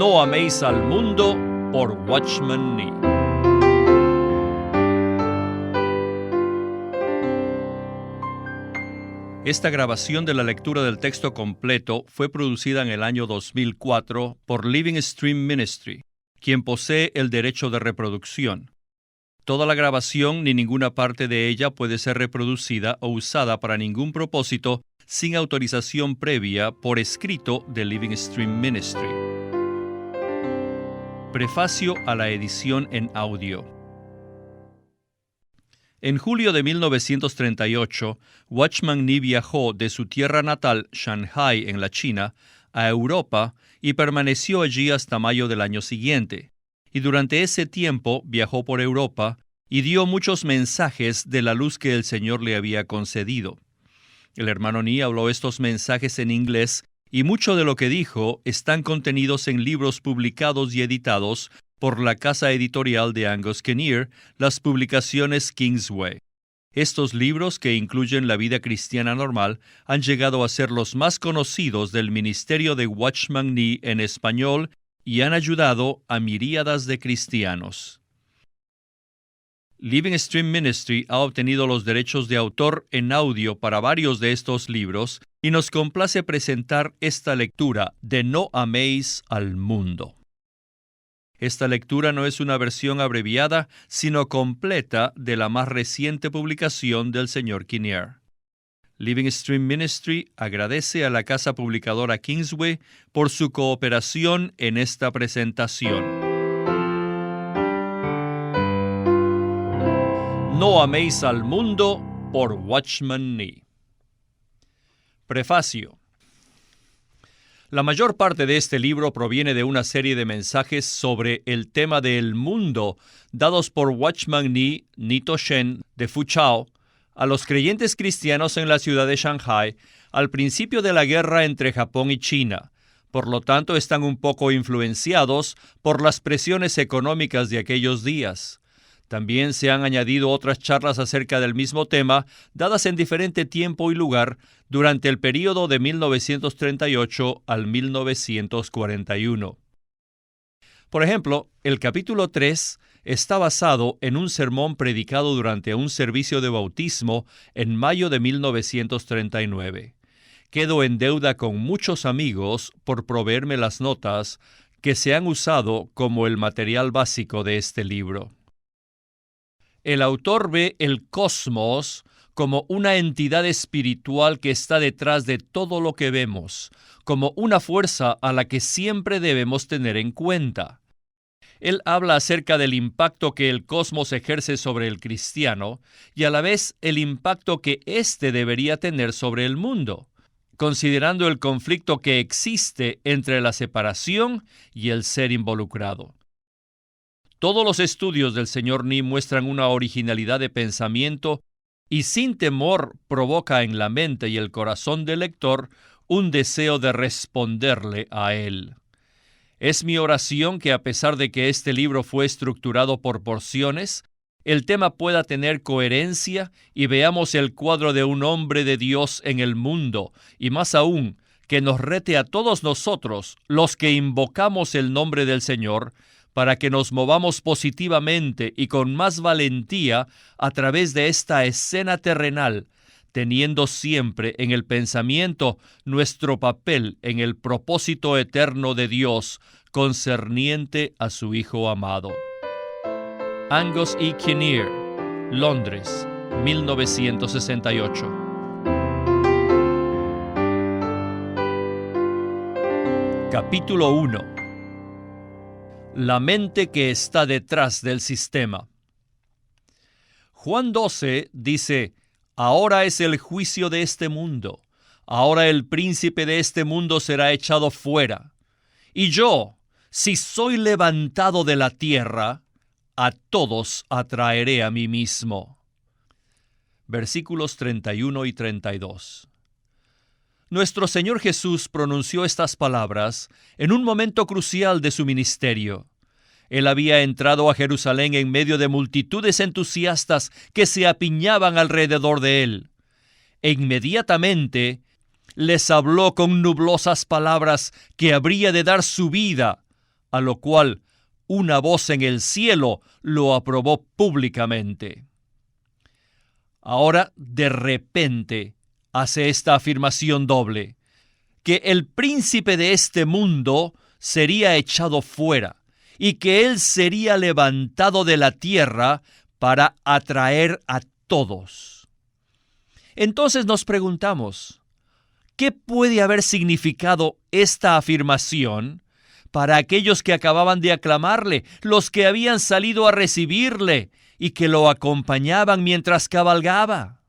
No améis al mundo, por Watchman Nee. Esta grabación de la lectura del texto completo fue producida en el año 2004 por Living Stream Ministry, quien posee el derecho de reproducción. Toda la grabación ni ninguna parte de ella puede ser reproducida o usada para ningún propósito sin autorización previa por escrito de Living Stream Ministry. Prefacio a la edición en audio. En julio de 1938, Watchman Nee viajó de su tierra natal, Shanghái, en la China, a Europa y permaneció allí hasta mayo del año siguiente. Y durante ese tiempo viajó por Europa y dio muchos mensajes de la luz que el Señor le había concedido. El hermano Nee habló estos mensajes en inglés y mucho de lo que dijo están contenidos en libros publicados y editados por la casa editorial de Angus Kinnear, las publicaciones Kingsway. Estos libros, que incluyen la vida cristiana normal, han llegado a ser los más conocidos del ministerio de Watchman Nee en español y han ayudado a miríadas de cristianos. Living Stream Ministry ha obtenido los derechos de autor en audio para varios de estos libros y nos complace presentar esta lectura de No améis al mundo. Esta lectura no es una versión abreviada, sino completa de la más reciente publicación del Sr. Kinnear. Living Stream Ministry agradece a la casa publicadora Kingsway por su cooperación en esta presentación. No améis al mundo, por Watchman Nee. Prefacio. La mayor parte de este libro proviene de una serie de mensajes sobre el tema del mundo dados por Watchman Nee, Nito Shen, de Fuchao, a los creyentes cristianos en la ciudad de Shanghái al principio de la guerra entre Japón y China. Por lo tanto, están un poco influenciados por las presiones económicas de aquellos días. También se han añadido otras charlas acerca del mismo tema, dadas en diferente tiempo y lugar durante el período de 1938 al 1941. Por ejemplo, el capítulo 3 está basado en un sermón predicado durante un servicio de bautismo en mayo de 1939. Quedo en deuda con muchos amigos por proveerme las notas que se han usado como el material básico de este libro. El autor ve el cosmos como una entidad espiritual que está detrás de todo lo que vemos, como una fuerza a la que siempre debemos tener en cuenta. Él habla acerca del impacto que el cosmos ejerce sobre el cristiano y a la vez el impacto que éste debería tener sobre el mundo, considerando el conflicto que existe entre la separación y el ser involucrado. Todos los estudios del Sr. Nee muestran una originalidad de pensamiento y sin temor provoca en la mente y el corazón del lector un deseo de responderle a él. Es mi oración que a pesar de que este libro fue estructurado por porciones, el tema pueda tener coherencia y veamos el cuadro de un hombre de Dios en el mundo y más aún, que nos rete a todos nosotros, los que invocamos el nombre del Señor, para que nos movamos positivamente y con más valentía a través de esta escena terrenal, teniendo siempre en el pensamiento nuestro papel en el propósito eterno de Dios concerniente a su Hijo amado. Angus E. Kinnear, Londres, 1968. Capítulo 1. La mente que está detrás del sistema. Juan 12 dice: Ahora es el juicio de este mundo. Ahora el príncipe de este mundo será echado fuera. Y yo, si soy levantado de la tierra, a todos atraeré a mí mismo. Versículos 31 y 32. Nuestro Señor Jesús pronunció estas palabras en un momento crucial de su ministerio. Él había entrado a Jerusalén en medio de multitudes entusiastas que se apiñaban alrededor de él. E inmediatamente les habló con nublosas palabras que habría de dar su vida a lo cual una voz en el cielo lo aprobó públicamente. Ahora, de repente, hace esta afirmación doble, que el príncipe de este mundo sería echado fuera y que él sería levantado de la tierra para atraer a todos. Entonces nos preguntamos, ¿qué puede haber significado esta afirmación para aquellos que acababan de aclamarle, los que habían salido a recibirle y que lo acompañaban mientras cabalgaba?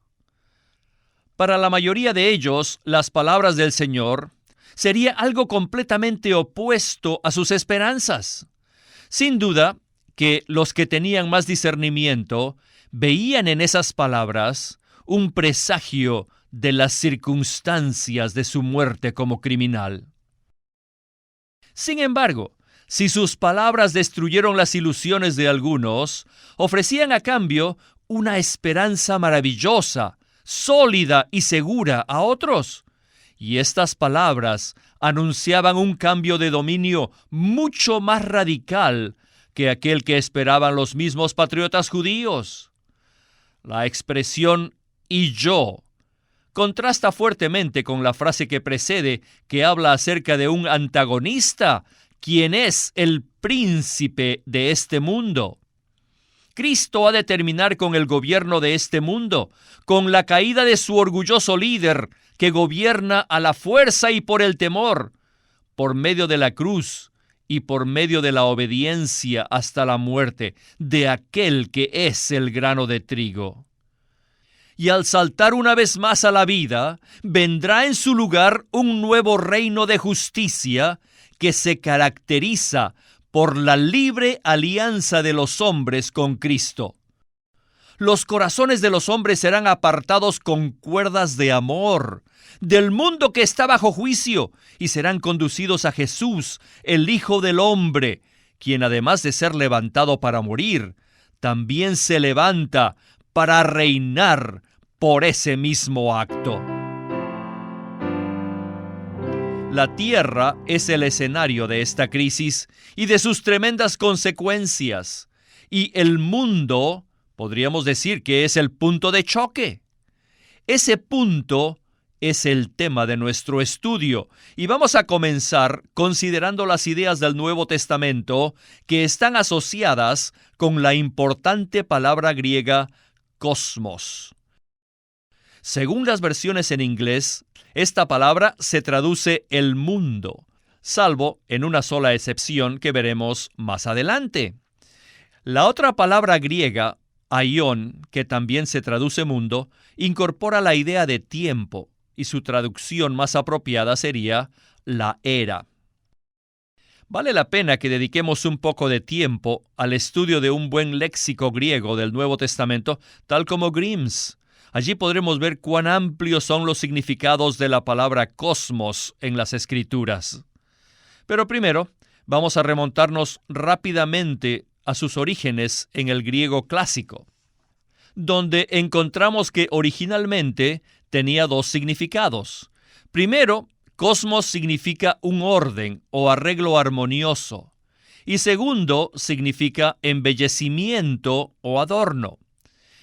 Para la mayoría de ellos, las palabras del Señor sería algo completamente opuesto a sus esperanzas. Sin duda que los que tenían más discernimiento veían en esas palabras un presagio de las circunstancias de su muerte como criminal. Sin embargo, si sus palabras destruyeron las ilusiones de algunos, ofrecían a cambio una esperanza maravillosa, sólida y segura a otros. Y estas palabras anunciaban un cambio de dominio mucho más radical que aquel que esperaban los mismos patriotas judíos. La expresión «y yo» contrasta fuertemente con la frase que precede, que habla acerca de un antagonista, quien es el príncipe de este mundo. Cristo ha de terminar con el gobierno de este mundo, con la caída de su orgulloso líder, que gobierna a la fuerza y por el temor, por medio de la cruz y por medio de la obediencia hasta la muerte de aquel que es el grano de trigo. Y al saltar una vez más a la vida, vendrá en su lugar un nuevo reino de justicia que se caracteriza por la libre alianza de los hombres con Cristo. Los corazones de los hombres serán apartados con cuerdas de amor del mundo que está bajo juicio y serán conducidos a Jesús, el Hijo del Hombre, quien además de ser levantado para morir, también se levanta para reinar por ese mismo acto. La tierra es el escenario de esta crisis y de sus tremendas consecuencias. Y el mundo, podríamos decir que es el punto de choque. Ese punto es el tema de nuestro estudio y vamos a comenzar considerando las ideas del Nuevo Testamento que están asociadas con la importante palabra griega cosmos. Según las versiones en inglés, esta palabra se traduce el mundo, salvo en una sola excepción que veremos más adelante. La otra palabra griega, aion, que también se traduce mundo, incorpora la idea de tiempo y su traducción más apropiada sería la era. Vale la pena que dediquemos un poco de tiempo al estudio de un buen léxico griego del Nuevo Testamento, tal como Grimm's. Allí podremos ver cuán amplios son los significados de la palabra cosmos en las Escrituras. Pero primero, vamos a remontarnos rápidamente a sus orígenes en el griego clásico, donde encontramos que originalmente tenía dos significados. Primero, cosmos significa un orden o arreglo armonioso, y segundo, significa embellecimiento o adorno.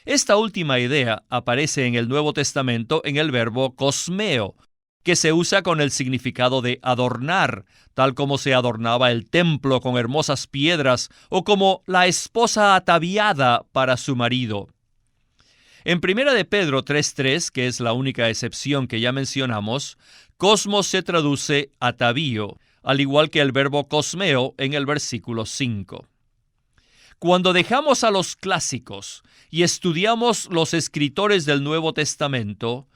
Esta última idea aparece en el Nuevo Testamento en el verbo cosmeo, que se usa con el significado de adornar, tal como se adornaba el templo con hermosas piedras o como la esposa ataviada para su marido. En 1 de Pedro 3:3, que es la única excepción que ya mencionamos, cosmos se traduce atavío, al igual que el verbo cosmeo en el versículo 5. Cuando dejamos a los clásicos y estudiamos los escritores del Nuevo Testamento,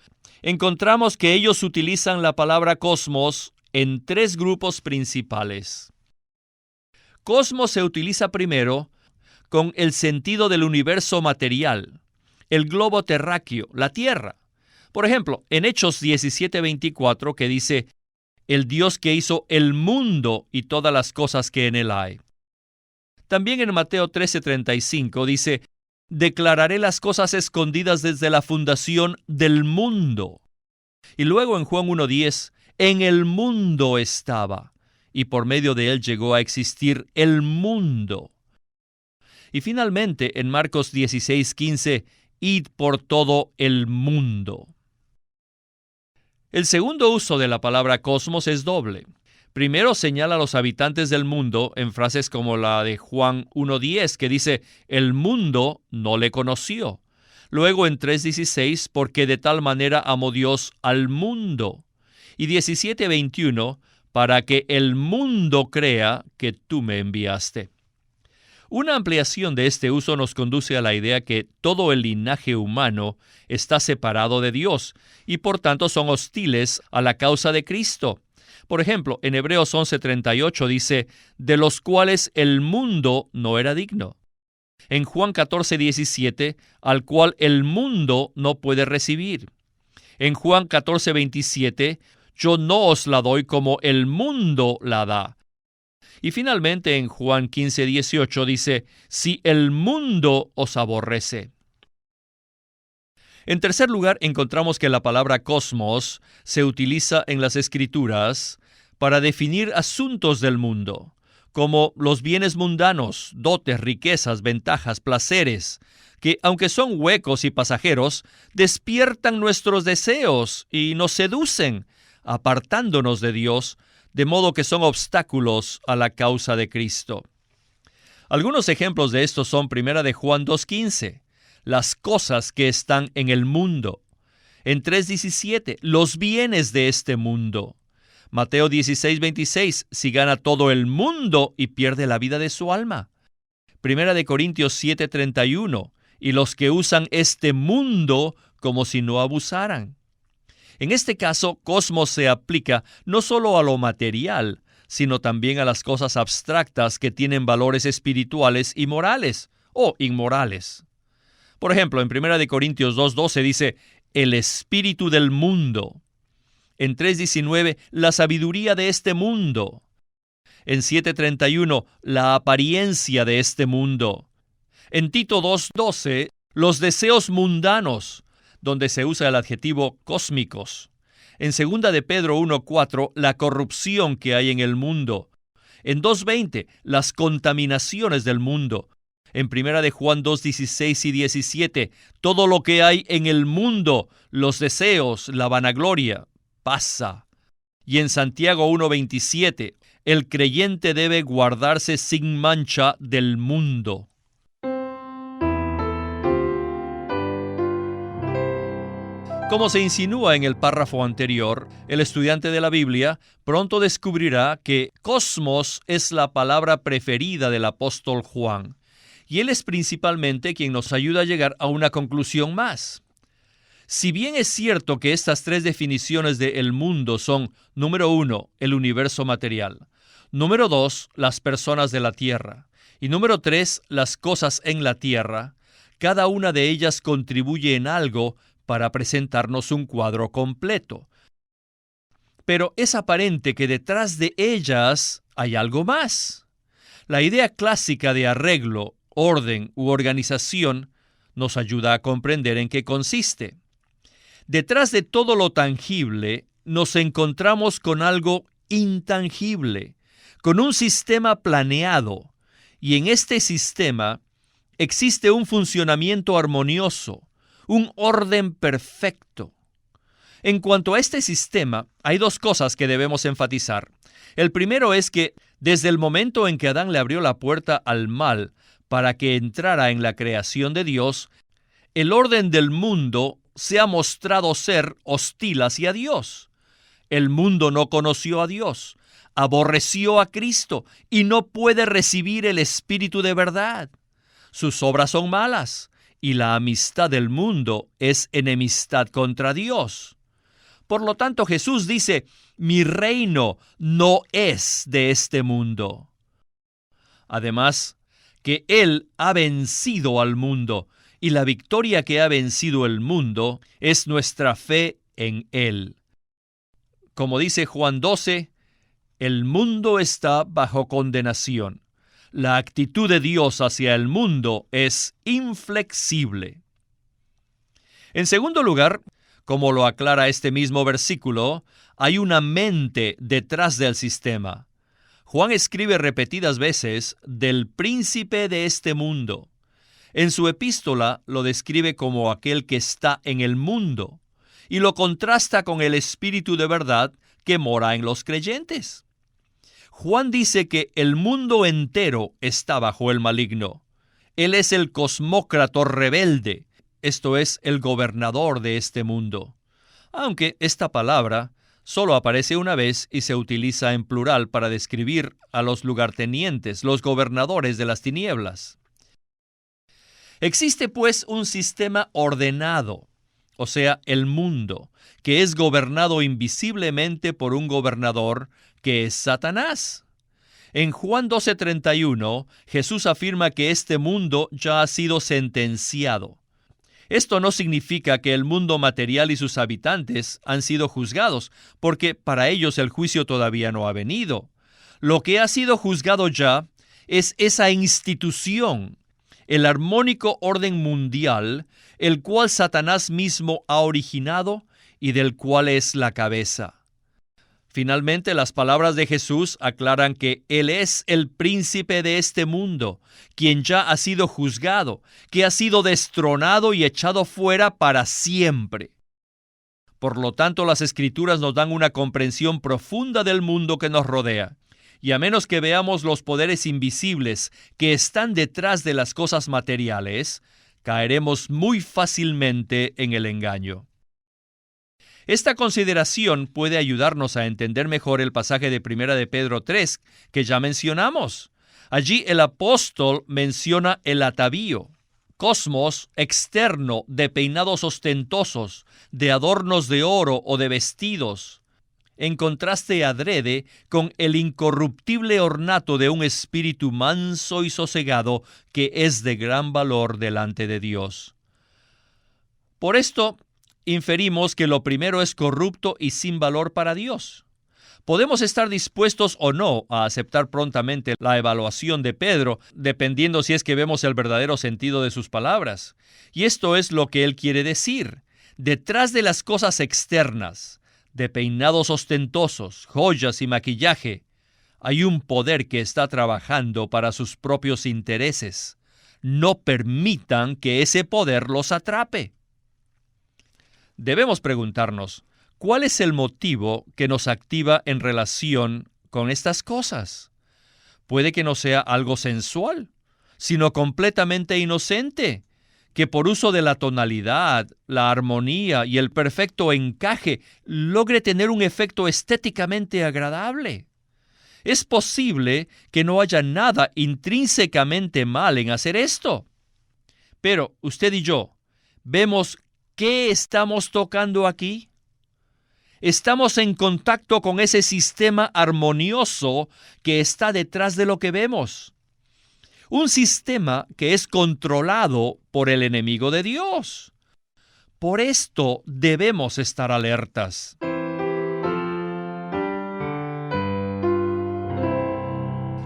encontramos que ellos utilizan la palabra cosmos en tres grupos principales. Cosmos se utiliza primero con el sentido del universo material, el globo terráqueo, la Tierra. Por ejemplo, en Hechos 17:24, que dice, el Dios que hizo el mundo y todas las cosas que en él hay. También en Mateo 13:35 dice, declararé las cosas escondidas desde la fundación del mundo. Y luego en Juan 1:10, en el mundo estaba, y por medio de él llegó a existir el mundo. Y finalmente, en Marcos 16:15, id por todo el mundo. El segundo uso de la palabra cosmos es doble. Primero señala a los habitantes del mundo en frases como la de Juan 1:10, que dice, el mundo no le conoció. Luego en 3:16, porque de tal manera amó Dios al mundo. Y 17:21, para que el mundo crea que tú me enviaste. Una ampliación de este uso nos conduce a la idea que todo el linaje humano está separado de Dios y por tanto son hostiles a la causa de Cristo. Por ejemplo, en Hebreos 11:38 dice, de los cuales el mundo no era digno. En Juan 14:17, al cual el mundo no puede recibir. En Juan 14:27, yo no os la doy como el mundo la da. Y finalmente en Juan 15:18 dice, si el mundo os aborrece. En tercer lugar, encontramos que la palabra cosmos se utiliza en las Escrituras para definir asuntos del mundo, como los bienes mundanos, dotes, riquezas, ventajas, placeres, que aunque son huecos y pasajeros, despiertan nuestros deseos y nos seducen, apartándonos de Dios, de modo que son obstáculos a la causa de Cristo. Algunos ejemplos de esto son 1 de Juan 2:15, las cosas que están en el mundo. En 3:17, los bienes de este mundo. Mateo 16:26, si gana todo el mundo y pierde la vida de su alma. 1 de Corintios 7:31, y los que usan este mundo como si no abusaran. En este caso, cosmos se aplica no solo a lo material, sino también a las cosas abstractas que tienen valores espirituales y morales, o inmorales. Por ejemplo, en 1 de Corintios 2:12 dice, el espíritu del mundo. En 3:19, la sabiduría de este mundo. En 7:31, la apariencia de este mundo. En Tito 2:12, los deseos mundanos, donde se usa el adjetivo cósmicos. En 2 de Pedro 1:4, la corrupción que hay en el mundo. En 2:20, las contaminaciones del mundo. En 1 de Juan 2:16 y 17, todo lo que hay en el mundo, los deseos, la vanagloria, pasa. Y en Santiago 1:27, el creyente debe guardarse sin mancha del mundo. Como se insinúa en el párrafo anterior, el estudiante de la Biblia pronto descubrirá que cosmos es la palabra preferida del apóstol Juan, y él es principalmente quien nos ayuda a llegar a una conclusión más. Si bien es cierto que estas tres definiciones de el mundo son, número 1, el universo material, número 2, las personas de la tierra, y número 3, las cosas en la tierra, cada una de ellas contribuye en algo para presentarnos un cuadro completo. Pero es aparente que detrás de ellas hay algo más. La idea clásica de arreglo, orden u organización nos ayuda a comprender en qué consiste. Detrás de todo lo tangible nos encontramos con algo intangible, con un sistema planeado, y en este sistema existe un funcionamiento armonioso, un orden perfecto. En cuanto a este sistema, hay dos cosas que debemos enfatizar. El primero es que desde el momento en que Adán le abrió la puerta al mal para que entrara en la creación de Dios, el orden del mundo se ha mostrado ser hostil hacia Dios. El mundo no conoció a Dios, aborreció a Cristo y no puede recibir el Espíritu de verdad. Sus obras son malas y la amistad del mundo es enemistad contra Dios. Por lo tanto, Jesús dice, mi reino no es de este mundo. Además, que Él ha vencido al mundo, y la victoria que ha vencido el mundo es nuestra fe en Él. Como dice Juan 12, el mundo está bajo condenación. La actitud de Dios hacia el mundo es inflexible. En segundo lugar, como lo aclara este mismo versículo, hay una mente detrás del sistema. Juan escribe repetidas veces del príncipe de este mundo. En su epístola lo describe como aquel que está en el mundo y lo contrasta con el Espíritu de verdad que mora en los creyentes. Juan dice que el mundo entero está bajo el maligno. Él es el cosmócrata rebelde, esto es, el gobernador de este mundo. Aunque esta palabra solo aparece una vez y se utiliza en plural para describir a los lugartenientes, los gobernadores de las tinieblas. Existe pues un sistema ordenado, o sea, el mundo, que es gobernado invisiblemente por un gobernador que es Satanás. En Juan 12:31, Jesús afirma que este mundo ya ha sido sentenciado. Esto no significa que el mundo material y sus habitantes han sido juzgados, porque para ellos el juicio todavía no ha venido. Lo que ha sido juzgado ya es esa institución, el armónico orden mundial, el cual Satanás mismo ha originado y del cual es la cabeza. Finalmente, las palabras de Jesús aclaran que Él es el príncipe de este mundo, quien ya ha sido juzgado, que ha sido destronado y echado fuera para siempre. Por lo tanto, las Escrituras nos dan una comprensión profunda del mundo que nos rodea, y a menos que veamos los poderes invisibles que están detrás de las cosas materiales, caeremos muy fácilmente en el engaño. Esta consideración puede ayudarnos a entender mejor el pasaje de 1 de Pedro 3 que ya mencionamos. Allí el apóstol menciona el atavío, cosmos externo de peinados ostentosos, de adornos de oro o de vestidos, en contraste adrede con el incorruptible ornato de un espíritu manso y sosegado que es de gran valor delante de Dios. Por esto, inferimos que lo primero es corrupto y sin valor para Dios. Podemos estar dispuestos o no a aceptar prontamente la evaluación de Pedro, dependiendo si es que vemos el verdadero sentido de sus palabras. Y esto es lo que él quiere decir. Detrás de las cosas externas, de peinados ostentosos, joyas y maquillaje, hay un poder que está trabajando para sus propios intereses. No permitan que ese poder los atrape. Debemos preguntarnos, ¿cuál es el motivo que nos activa en relación con estas cosas? Puede que no sea algo sensual, sino completamente inocente, que por uso de la tonalidad, la armonía y el perfecto encaje logre tener un efecto estéticamente agradable. Es posible que no haya nada intrínsecamente mal en hacer esto. Pero usted y yo vemos ¿qué estamos tocando aquí? Estamos en contacto con ese sistema armonioso que está detrás de lo que vemos. Un sistema que es controlado por el enemigo de Dios. Por esto debemos estar alertas.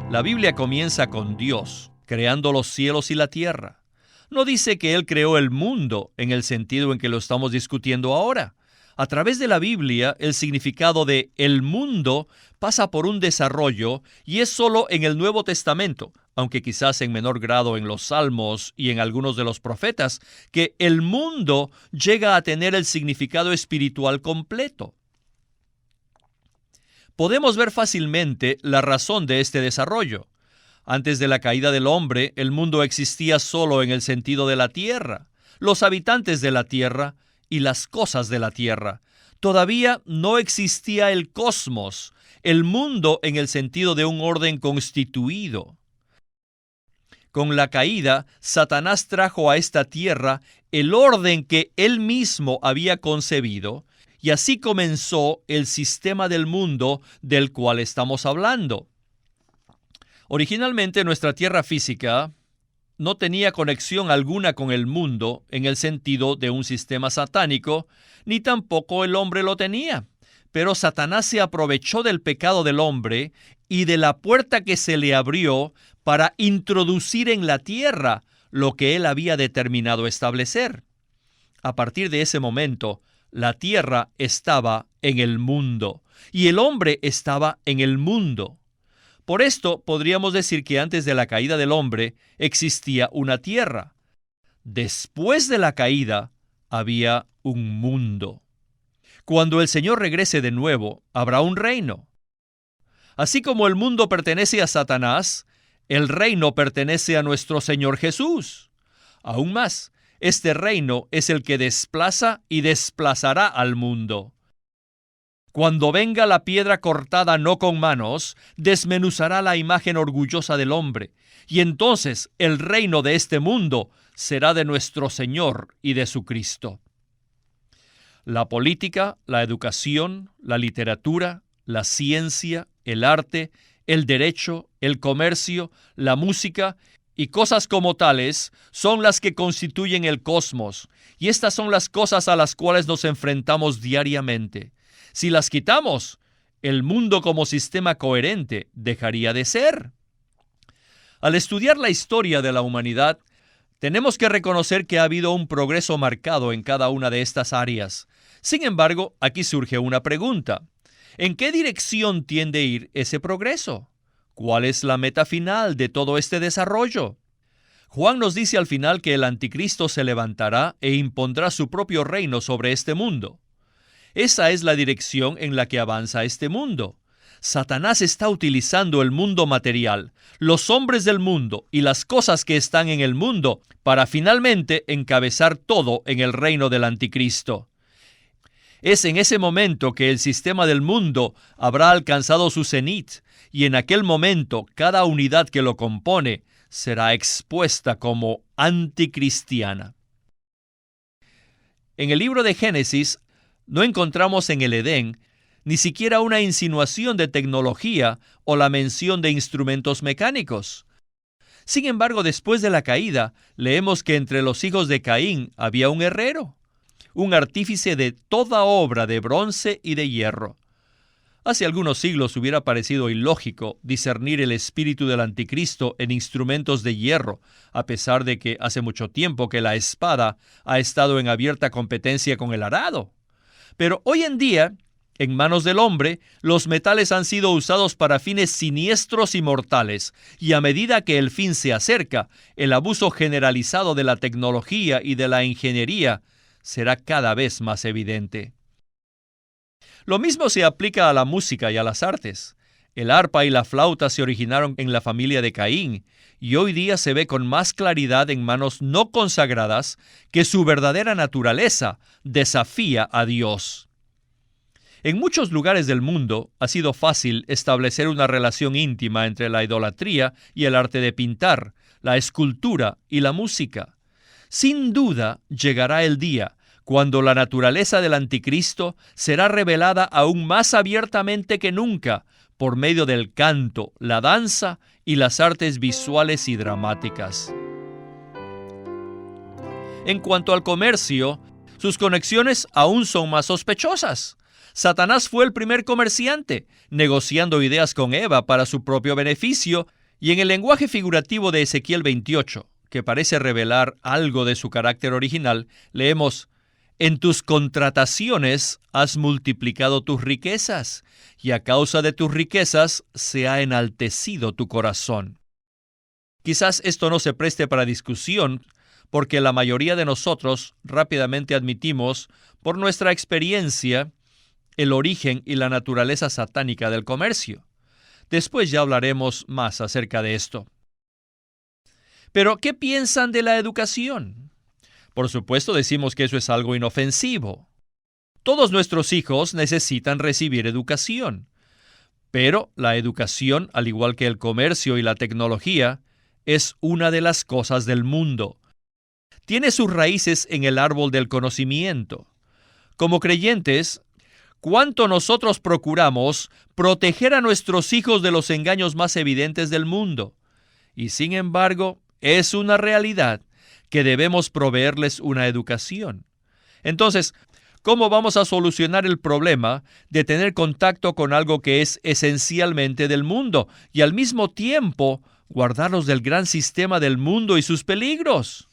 La Biblia comienza con Dios, creando los cielos y la tierra. No dice que Él creó el mundo en el sentido en que lo estamos discutiendo ahora. A través de la Biblia, el significado de el mundo pasa por un desarrollo y es solo en el Nuevo Testamento, aunque quizás en menor grado en los Salmos y en algunos de los profetas, que el mundo llega a tener el significado espiritual completo. Podemos ver fácilmente la razón de este desarrollo. Antes de la caída del hombre, el mundo existía solo en el sentido de la tierra, los habitantes de la tierra y las cosas de la tierra. Todavía no existía el cosmos, el mundo en el sentido de un orden constituido. Con la caída, Satanás trajo a esta tierra el orden que él mismo había concebido, y así comenzó el sistema del mundo del cual estamos hablando. Originalmente nuestra tierra física no tenía conexión alguna con el mundo en el sentido de un sistema satánico, ni tampoco el hombre lo tenía. Pero Satanás se aprovechó del pecado del hombre y de la puerta que se le abrió para introducir en la tierra lo que él había determinado establecer. A partir de ese momento, la tierra estaba en el mundo y el hombre estaba en el mundo. Por esto podríamos decir que antes de la caída del hombre existía una tierra. Después de la caída había un mundo. Cuando el Señor regrese de nuevo, habrá un reino. Así como el mundo pertenece a Satanás, el reino pertenece a nuestro Señor Jesús. Aún más, este reino es el que desplaza y desplazará al mundo. Cuando venga la piedra cortada no con manos, desmenuzará la imagen orgullosa del hombre, y entonces el reino de este mundo será de nuestro Señor y de su Cristo. La política, la educación, la literatura, la ciencia, el arte, el derecho, el comercio, la música y cosas como tales son las que constituyen el cosmos, y estas son las cosas a las cuales nos enfrentamos diariamente. Si las quitamos, el mundo como sistema coherente dejaría de ser. Al estudiar la historia de la humanidad, tenemos que reconocer que ha habido un progreso marcado en cada una de estas áreas. Sin embargo, aquí surge una pregunta. ¿En qué dirección tiende a ir ese progreso? ¿Cuál es la meta final de todo este desarrollo? Juan nos dice al final que el anticristo se levantará e impondrá su propio reino sobre este mundo. Esa es la dirección en la que avanza este mundo. Satanás está utilizando el mundo material, los hombres del mundo y las cosas que están en el mundo para finalmente encabezar todo en el reino del anticristo. Es en ese momento que el sistema del mundo habrá alcanzado su cenit, y en aquel momento cada unidad que lo compone será expuesta como anticristiana. En el libro de Génesis no encontramos en el Edén ni siquiera una insinuación de tecnología o la mención de instrumentos mecánicos. Sin embargo, después de la caída, leemos que entre los hijos de Caín había un herrero, un artífice de toda obra de bronce y de hierro. Hace algunos siglos hubiera parecido ilógico discernir el espíritu del anticristo en instrumentos de hierro, a pesar de que hace mucho tiempo que la espada ha estado en abierta competencia con el arado. Pero hoy en día, en manos del hombre, los metales han sido usados para fines siniestros y mortales, y a medida que el fin se acerca, el abuso generalizado de la tecnología y de la ingeniería será cada vez más evidente. Lo mismo se aplica a la música y a las artes. El arpa y la flauta se originaron en la familia de Caín, y hoy día se ve con más claridad en manos no consagradas que su verdadera naturaleza desafía a Dios. En muchos lugares del mundo ha sido fácil establecer una relación íntima entre la idolatría y el arte de pintar, la escultura y la música. Sin duda llegará el día cuando la naturaleza del anticristo será revelada aún más abiertamente que nunca por medio del canto, la danza y las artes visuales y dramáticas. En cuanto al comercio, sus conexiones aún son más sospechosas. Satanás fue el primer comerciante, negociando ideas con Eva para su propio beneficio, y en el lenguaje figurativo de Ezequiel 28, que parece revelar algo de su carácter original, leemos: «En tus contrataciones has multiplicado tus riquezas, y a causa de tus riquezas se ha enaltecido tu corazón». Quizás esto no se preste para discusión, porque la mayoría de nosotros rápidamente admitimos, por nuestra experiencia, el origen y la naturaleza satánica del comercio. Después ya hablaremos más acerca de esto. Pero, ¿qué piensan de la educación? Por supuesto, decimos que eso es algo inofensivo. Todos nuestros hijos necesitan recibir educación. Pero la educación, al igual que el comercio y la tecnología, es una de las cosas del mundo. Tiene sus raíces en el árbol del conocimiento. Como creyentes, ¿cuánto nosotros procuramos proteger a nuestros hijos de los engaños más evidentes del mundo? Y sin embargo, es una realidad que debemos proveerles una educación. Entonces, ¿cómo vamos a solucionar el problema de tener contacto con algo que es esencialmente del mundo y al mismo tiempo guardarlos del gran sistema del mundo y sus peligros?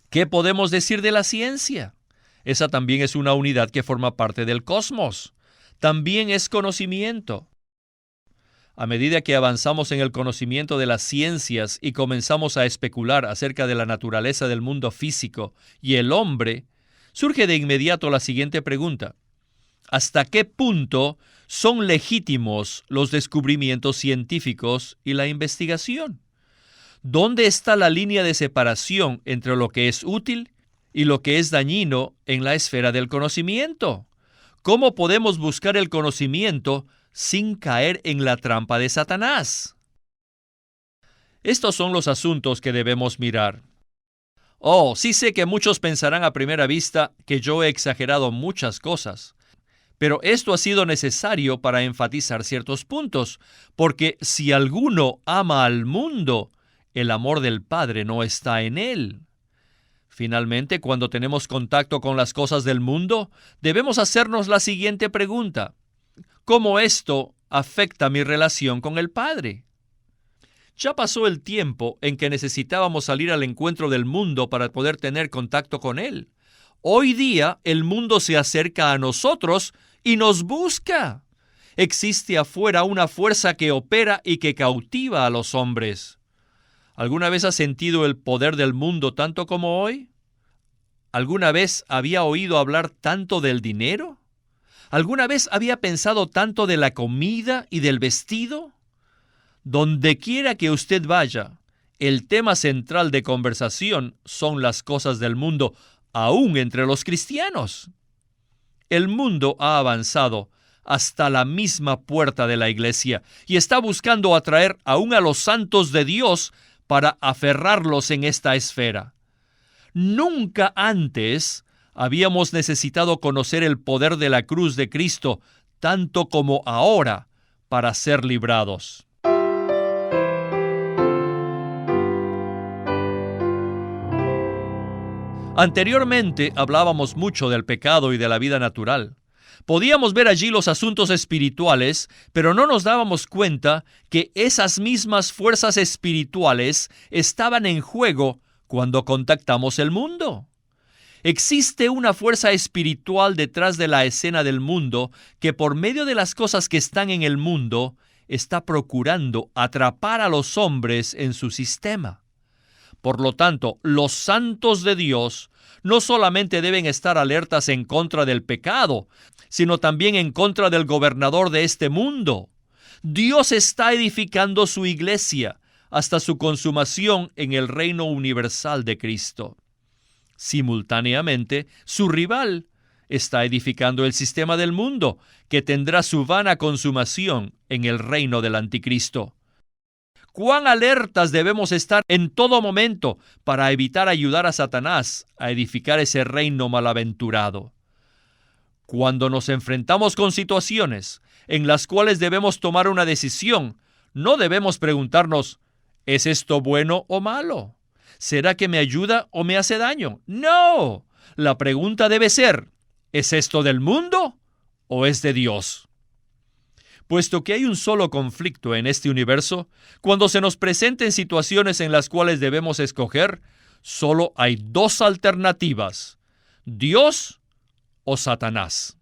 ¿Qué podemos decir de la ciencia? Esa también es una unidad que forma parte del cosmos. También es conocimiento. A medida que avanzamos en el conocimiento de las ciencias y comenzamos a especular acerca de la naturaleza del mundo físico y el hombre, surge de inmediato la siguiente pregunta: ¿hasta qué punto son legítimos los descubrimientos científicos y la investigación? ¿Dónde está la línea de separación entre lo que es útil y lo que es dañino en la esfera del conocimiento? ¿Cómo podemos buscar el conocimiento sin caer en la trampa de Satanás? Estos son los asuntos que debemos mirar. Oh, sí sé que muchos pensarán a primera vista que yo he exagerado muchas cosas, pero esto ha sido necesario para enfatizar ciertos puntos, porque si alguno ama al mundo, el amor del Padre no está en él. Finalmente, cuando tenemos contacto con las cosas del mundo, debemos hacernos la siguiente pregunta: ¿cómo esto afecta mi relación con el Padre? Ya pasó el tiempo en que necesitábamos salir al encuentro del mundo para poder tener contacto con él. Hoy día el mundo se acerca a nosotros y nos busca. Existe afuera una fuerza que opera y que cautiva a los hombres. ¿Alguna vez has sentido el poder del mundo tanto como hoy? ¿Alguna vez había oído hablar tanto del dinero? ¿Alguna vez había pensado tanto de la comida y del vestido? Donde quiera que usted vaya, el tema central de conversación son las cosas del mundo, aún entre los cristianos. El mundo ha avanzado hasta la misma puerta de la iglesia y está buscando atraer aún a los santos de Dios para aferrarlos en esta esfera. Nunca antes habíamos necesitado conocer el poder de la cruz de Cristo tanto como ahora para ser librados. Anteriormente hablábamos mucho del pecado y de la vida natural. Podíamos ver allí los asuntos espirituales, pero no nos dábamos cuenta que esas mismas fuerzas espirituales estaban en juego cuando contactamos el mundo. Existe una fuerza espiritual detrás de la escena del mundo que por medio de las cosas que están en el mundo está procurando atrapar a los hombres en su sistema. Por lo tanto, los santos de Dios no solamente deben estar alertas en contra del pecado, sino también en contra del gobernador de este mundo. Dios está edificando su iglesia hasta su consumación en el reino universal de Cristo. Simultáneamente, su rival está edificando el sistema del mundo, que tendrá su vana consumación en el reino del anticristo. ¿Cuán alertas debemos estar en todo momento para evitar ayudar a Satanás a edificar ese reino malaventurado? Cuando nos enfrentamos con situaciones en las cuales debemos tomar una decisión, no debemos preguntarnos: ¿es esto bueno o malo? ¿Será que me ayuda o me hace daño? No. La pregunta debe ser: ¿es esto del mundo o es de Dios? Puesto que hay un solo conflicto en este universo, cuando se nos presenten situaciones en las cuales debemos escoger, solo hay dos alternativas: Dios o Satanás.